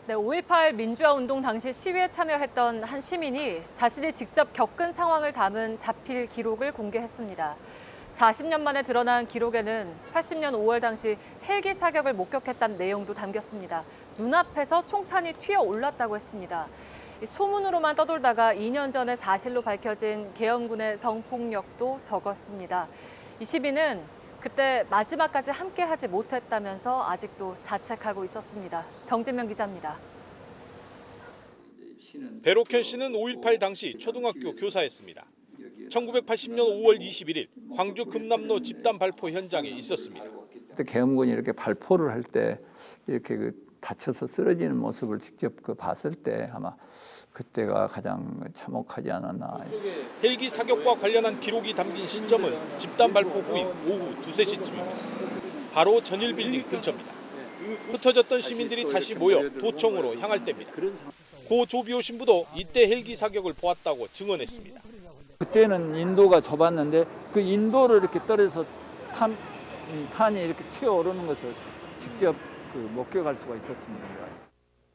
네, 5.18 민주화 운동 당시 시위에 참여했던 한 시민이 자신이 직접 겪은 상황을 담은 자필 기록을 공개했습니다. 40년 만에 드러난 기록에는 80년 5월 당시 헬기 사격을 목격했다는 내용도 담겼습니다. 눈앞에서 총탄이 튀어 올랐다고 했습니다. 소문으로만 떠돌다가 2년 전에 사실로 밝혀진 계엄군의 성폭력도 적었습니다. 이 시민은 그때 마지막까지 함께하지 못했다면서 아직도 자책하고 있었습니다. 정진명 기자입니다. 배록현 씨는 5.18 당시 초등학교 교사였습니다. 1980년 5월 21일 광주 금남로 집단 발포 현장에 있었습니다. 그때 계엄군이 이렇게 발포를 할 때 이렇게 다쳐서 쓰러지는 모습을 직접 봤을 때 아마 그때가 가장 참혹하지 않았나. 헬기 사격과 관련한 기록이 담긴 시점은 집단 발포 후인 오후 2, 3시쯤입니다. 바로 전일 빌딩 근처입니다. 흩어졌던 시민들이 다시 모여 도청으로 향할 때입니다. 고 조비오 신부도 이때 헬기 사격을 보았다고 증언했습니다. 그때는 인도가 좁았는데 그 인도를 이렇게 떨어져서 탄이 이렇게 튀어오르는 것을 직접 목격할 수가 있었습니다.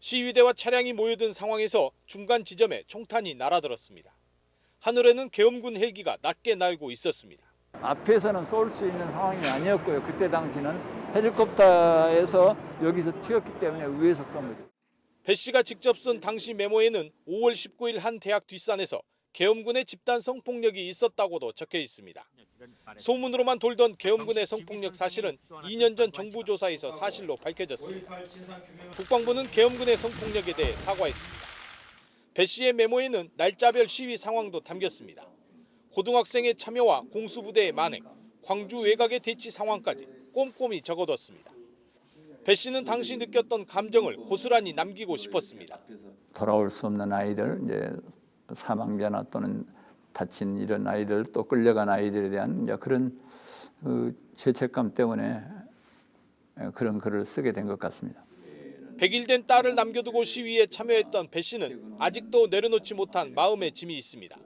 시위대와 차량이 모여든 상황에서 중간 지점에 총탄이 날아들었습니다. 하늘에는 계엄군 헬기가 낮게 날고 있었습니다. 앞에서는 쏠 수 있는 상황이 아니었고요. 그때 당시는 헬리콥터에서 여기서 튀었기 때문에 위에서 쏜 거죠. 배 씨가 직접 쓴 당시 메모에는 5월 19일 한 대학 뒷산에서 계엄군의 집단 성폭력이 있었다고도 적혀 있습니다. 소문으로만 돌던 계엄군의 성폭력 사실은 2년 전 정부 조사에서 사실로 밝혀졌습니다. 국방부는 계엄군의 성폭력에 대해 사과했습니다. 배 씨의 메모에는 날짜별 시위 상황도 담겼습니다. 고등학생의 참여와 공수부대의 만행, 광주 외곽의 대치 상황까지 꼼꼼히 적어뒀습니다. 배 씨는 당시 느꼈던 감정을 고스란히 남기고 싶었습니다. 돌아올 수 없는 아이들, 이제 사망자나 또는 다친 이런 아이들, 또 끌려간 아이들에 대한 그런 죄책감 때문에 그런 글을 쓰게 된 것 같습니다. 100일 된 딸을 남겨두고 시위에 참여했던 배 씨는 아직도 내려놓지 못한 마음의 짐이 있습니다.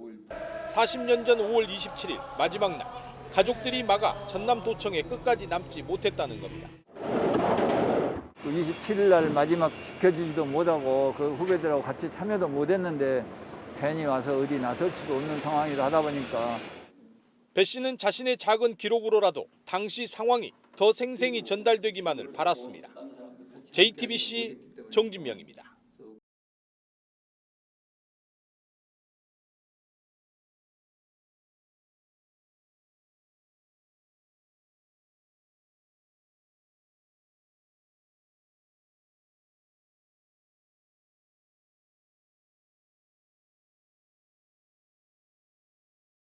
40년 전 5월 27일 마지막 날, 가족들이 막아 전남도청에 끝까지 남지 못했다는 겁니다. 27일 날 마지막 지켜주지도 못하고 그 후배들하고 같이 참여도 못했는데 괜히 와서 어디 나설 수도 없는 상황이라 하다 보니까. 배 씨는 자신의 작은 기록으로라도 당시 상황이 더 생생히 전달되기만을 바랐습니다. JTBC 정진명입니다.